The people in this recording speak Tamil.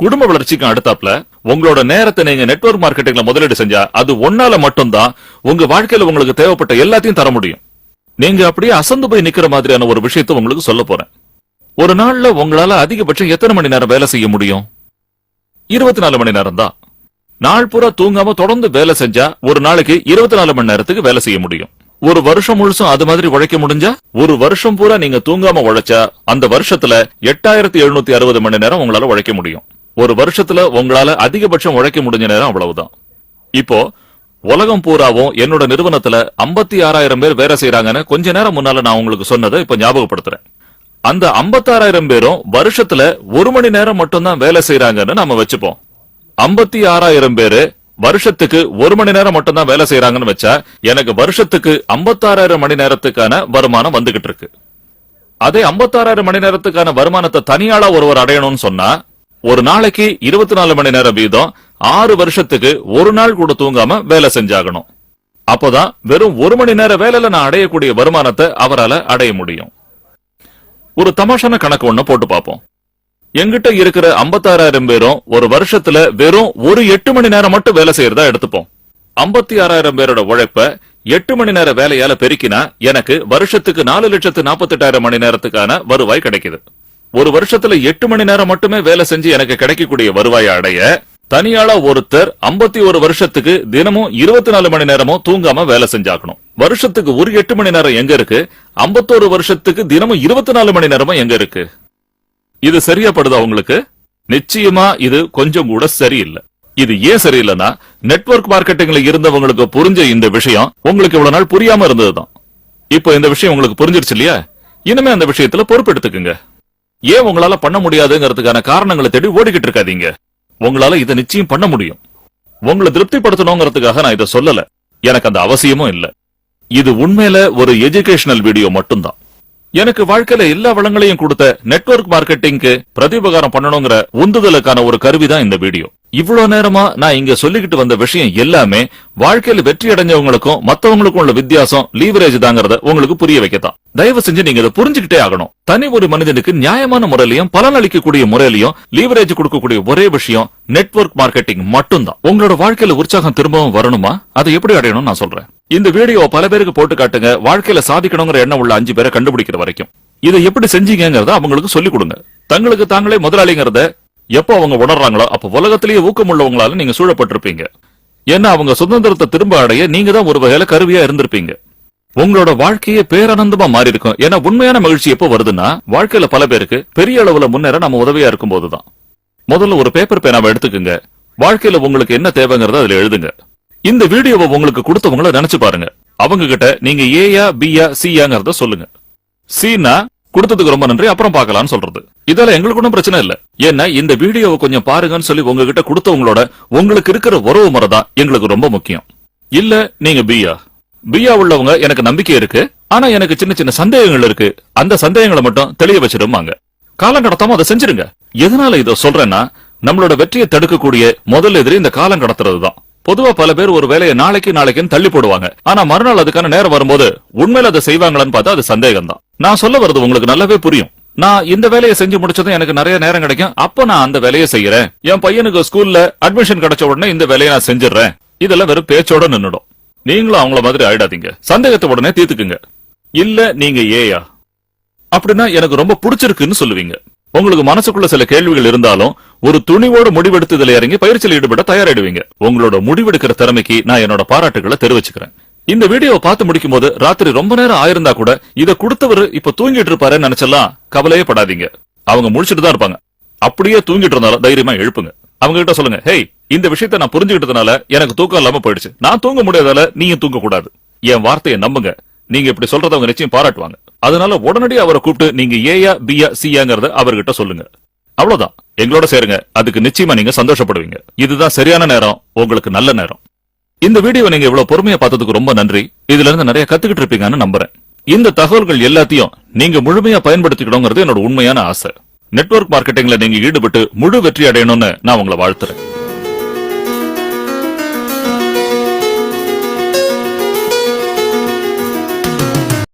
குடும்ப வளர்ச்சிக்கு அடுத்தாப்ல உங்களோட நேரத்தை நீங்க நெட்வொர்க் மார்க்கெட்டிங்ல முதலீடு செஞ்சா அது ஒன்னால மட்டும்தான் உங்க வாழ்க்கையில உங்களுக்கு தேவைப்பட்ட எல்லாத்தையும் தர முடியும். நீங்க அப்படியே அசந்து போய் நிக்கிற மாதிரியான ஒரு விஷயத்தை உங்களுக்கு சொல்ல போறேன். ஒரு நாள்ல உங்களால அதிகபட்சம் எத்தனை மணி நேரம் வேலை செய்ய முடியும்? 24 மணி நேரம் தான். நாள் பூரா தூங்காம தொடர்ந்து வேலை செஞ்சா ஒரு நாளைக்கு 24 மணி நேரத்துக்கு வேலை செய்ய முடியும். ஒரு வருஷம் முழுசும் அது மாதிரி உழைக்க முடிஞ்சா ஒரு வருஷம் பூரா நீங்க தூங்காம உழைச்சா அந்த வருஷத்துல 8760 மணி நேரம் உங்களால உழைக்க முடியும். ஒரு வருஷத்துல உங்களால அதிகபட்சம் உழைக்க முடிஞ்ச நேரம் அவ்வளவுதான். இப்போ உலகம் பூராவும் என்னோட நிறுவனத்துல 56,000 பேர் வேலை செய்யறாங்கன்னு கொஞ்ச நேரம் முன்னால நான் உங்களுக்கு சொன்னதை இப்ப ஞாபகப்படுத்துறேன். அந்த 56,000 பேரும் வருஷத்துல 1 மணி நேரம் மட்டும்தான் வேலை செய்யறாங்கன்னு நாம வச்சுப்போம். 56,000 பேரு வருஷத்துக்கு 1 மணி நேரம் மட்டும் தான் வேலை செய்யறாங்கன்னு வச்சா எனக்கு வருஷத்துக்கு 56,000 மணி நேரத்துக்கான வருமானம் வந்துகிட்டு இருக்கு. அதே 56,000 மணி நேரத்துக்கான வருமானத்தை தனியாளா ஒருவர் அடையணும்னு சொன்னா ஒரு நாளைக்கு 24 மணி நேரம் வீதம் 6 வருஷத்துக்கு ஒரு நாள் கூட தூங்காம வேலை செஞ்சாகணும். அப்போதான் வெறும் 1 மணி நேர வேலையில நான் அடையக்கூடிய வருமானத்தை அவரால அடைய முடியும். ஒரு தமாஷான கணக்கு ஒண்ணு போட்டு பார்ப்போம். எங்கிட்ட இருக்கிற 56,000 பேரும் ஒரு வருஷத்துல வெறும் ஒரு 8 மணி நேரம் மட்டும் வேலை செய்யறதா எடுத்துப்போம். 56,000 பேரோட உழைப்ப 8 மணி நேர வேலையால பெருக்கினா எனக்கு வருஷத்துக்கு 4,48,000 மணி நேரத்துக்கான வருவாய் கிடைக்குது. ஒரு வருஷத்துல 8 மணி நேரம் மட்டுமே வேலை செஞ்சு எனக்கு கிடைக்கக்கூடிய வருவாயை அடைய தனியாளா ஒருத்தர் 51 வருஷத்துக்கு தினமும் 24 மணி நேரமும் தூங்காம வேலை செஞ்சாக்கணும். வருஷத்துக்கு ஒரு 8 மணி நேரம் எங்க இருக்கு? 51 வருஷத்துக்கு தினமும் 24 மணி நேரமும் எங்க இருக்கு? இது சரியா படுதா உங்களுக்கு? நிச்சயமா இது கொஞ்சம் கூட சரியில்லை. இது ஏன் சரியில்லைன்னா நெட்வொர்க் மார்க்கெட்டிங்ல இருந்தவங்களுக்கு புரிஞ்ச இந்த விஷயம் உங்களுக்கு இவ்வளவு நாள் புரியாம இருந்ததுதான். இப்போ இந்த விஷயம் உங்களுக்கு புரிஞ்சிருச்சு இல்லையா? இனிமே அந்த விஷயத்துல பொறுப்பெடுத்துக்குங்க. ஏன் உங்களால பண்ண முடியாதுங்கிறதுக்கான காரணங்களை தேடி ஓடிக்கிட்டு இருக்காதீங்க. உங்களால இதை நிச்சயம் பண்ண முடியும். உங்களை திருப்திப்படுத்தணுங்கிறதுக்காக நான் இதை சொல்லல. எனக்கு அந்த அவசியமும் இல்ல. இது உண்மையில ஒரு எஜுகேஷனல் வீடியோ மட்டும்தான். எனக்கு வாழ்க்கையில எல்லா வளங்களையும் கொடுத்த நெட்வொர்க் மார்க்கெட்டிங்க்கு பிரதிபகாரம் பண்ணணுங்கிற உந்துதலுக்கான ஒரு கருவிதான் இந்த வீடியோ. இவ்வளவு நேரமா நான் இங்க சொல்லிக்கிட்டு வந்த விஷயம் எல்லாமே வாழ்க்கையில வெற்றி அடைஞ்சவங்களுக்கும் மத்தவங்களுக்கும் உள்ள வித்தியாசம் லீவரேஜ் தாங்கிறத உங்களுக்கு புரிய வைக்கத்தான். தயவு செஞ்சு நீங்க இதை புரிஞ்சுக்கிட்டே ஆகணும். தனி ஒரு மனிதனுக்கு நியாயமான முறையிலையும் பலன் அளிக்கக்கூடிய முறையிலையும் லீவரேஜ் கொடுக்கக்கூடிய ஒரே விஷயம் நெட்வொர்க் மார்க்கெட்டிங் மட்டும்தான். உங்களோட வாழ்க்கையில உற்சாகம் திரும்பவும் வரணுமா? அதை எப்படி அடையணும் நான் சொல்றேன். இந்த வீடியோ பல பேருக்கு போட்டு காட்டுங்க. வாழ்க்கையில சாதிக்கணுங்கிற எண்ணம் உள்ள 5 பேரை கண்டுபிடிக்கிற வரைக்கும் இதை எப்படி செஞ்சீங்கிறத அவங்களுக்கு சொல்லிக் கொடுங்க. தங்களுக்கு தாங்களே முதலாளிங்கிறத எப்போ அவங்க உணர்றாங்களோ அப்ப உலகத்திலேயே ஊக்கம் உள்ளவங்களால நீங்க சூழப்பட்டிருப்பீங்க. ஏன்னா அவங்க சுதந்திரத்தை திரும்ப அடைய நீங்க தான் ஒரு வகையில கருவியா இருந்திருப்பீங்க. உங்களோட வாழ்க்கையே பேரானந்தமா மாறி இருக்கும். ஏன்னா உண்மையான மகிழ்ச்சி எப்போ வருதுன்னா வாழ்க்கையில பல பேருக்கு பெரிய அளவுல முன்னேற நம்ம உதவியா இருக்கும் போதுதான். முதல்ல ஒரு பேப்பர் பேனாவை எடுத்துக்குங்க. வாழ்க்கையில உங்களுக்கு என்ன தேவைங்கிறத அதுல எழுதுங்க. இந்த வீடியோவை உங்களுக்கு கொடுத்தவங்கள நினைச்சு பாருங்க. அவங்க கிட்ட நீங்க ஏயா பியா சியாங்கிறத சொல்லுங்க. சீனா கொடுத்ததுக்கு ரொம்ப நன்றி, அப்புறம் பார்க்கலாம்னு சொல்றது. இதெல்லாம் எங்களுக்கு ஒன்றும் பிரச்சனை இல்ல. ஏன்னா இந்த வீடியோவை கொஞ்சம் பாருங்கன்னு சொல்லி உங்ககிட்ட கொடுத்தவங்களோட உங்களுக்கு இருக்கிற உறவு முறை தான் எங்களுக்கு ரொம்ப முக்கியம். இல்ல நீங்க பியா உள்ளவங்க எனக்கு நம்பிக்கை இருக்கு, ஆனா எனக்கு சின்ன சின்ன சந்தேகங்கள் இருக்கு, அந்த சந்தேகங்களை மட்டும் தெளிய வச்சிருமாங்க. காலம் கடத்தாம அதை செஞ்சிருங்க. எதனால இதை சொல்றேன்னா நம்மளோட வெற்றியை தடுக்கக்கூடிய முதல் எதிரி இந்த காலம் கடத்துறது தான். பொதுவா பல பேர் ஒரு வேலையை நாளைக்குன்னு தள்ளி போடுவாங்க. ஆனா மறுநாள் அதுக்கான நேரம் வரும்போது உண்மையில அதை செய்வாங்களான்னு பார்த்தா அது சந்தேகம் தான். நான் சொல்ல வருது உங்களுக்கு நல்லாவே புரியும். நான் இந்த வேலையை செஞ்சு முடிச்சதும் எனக்கு நிறைய நேரம் கிடைக்கும், அப்ப நான் அந்த வேலையை செய்யறேன். என் பையனுக்கு ஸ்கூல்ல அட்மிஷன் கிடைச்ச உடனே இந்த வேலையை நான் செஞ்சிடறேன். இதெல்லாம் வெறும் பேச்சோட நின்னுடும். நீங்களும் அவங்கள மாதிரி ஆயிடாதீங்க. சந்தேகத்தை உடனே தீர்த்துக்குங்க. இல்ல நீங்க ஏயா அப்படின்னா எனக்கு ரொம்ப பிடிச்சிருக்குன்னு சொல்லுவீங்க. உங்களுக்கு மனசுக்குள்ள சில கேள்விகள் இருந்தாலும் ஒரு துணிவோட முடிவெடுத்து இதில் இறங்கி பயிற்சியில் ஈடுபட தயாராயிடுவீங்க. உங்களோட முடிவெடுக்கிற திறமைக்கு நான் என்னோட பாராட்டுகளை தெரிவிச்சுக்கிறேன். இந்த வீடியோவை பார்த்து முடிக்கும் போது ராத்திரி ரொம்ப நேரம் ஆயிருந்தா கூட இதை கொடுத்தவர் இப்ப தூங்கிட்டு இருப்பாருன்னு நினைச்செல்லாம் கவலையே படாதீங்க. அவங்க முடிச்சுட்டு தான் இருப்பாங்க. அப்படியே தூங்கிட்டு இருந்தாலும் தைரியமா எழுப்புங்க. அவங்க கிட்ட சொல்லுங்க, ஹேய், இந்த விஷயத்த நான் புரிஞ்சுக்கிட்டதுனால எனக்கு தூக்கம் இல்லாம போயிடுச்சு. நான் தூங்க முடியாதால நீங்க தூங்க கூடாது. என் வார்த்தையை நம்புங்க. நீங்க இப்படி சொல்றத அவங்க நிச்சயம் பாராட்டுவாங்க. அதனால உடனடியே அவரை கூப்பிட்டு நீங்க ஏயா பியா சியாங்கிறத அவர்கிட்ட சொல்லுங்க. அவ்வளவுதான். எங்களோட சேருங்க. அதுக்கு நிச்சயமா நீங்க சந்தோஷப்படுவீங்க. இதுதான் சரியான நேரம், உங்களுக்கு நல்ல நேரம். இந்த வீடியோ நீங்க இவ்வளவு பொறுமையா பார்த்ததுக்கு ரொம்ப நன்றி. இதுல இருந்து நிறைய கத்துக்கிட்டு இருப்பீங்கன்னு நம்புறேன். இந்த தகவல்கள் எல்லாத்தையும் நீங்க முழுமையா பயன்படுத்திக்கணுங்கிறது என்னோட உண்மையான ஆசை. நெட்வொர்க் மார்க்கெட்டிங்ல நீங்க ஈடுபட்டு முழு வெற்றி அடையணும்னு நான் உங்களை வாழ்த்துறேன்.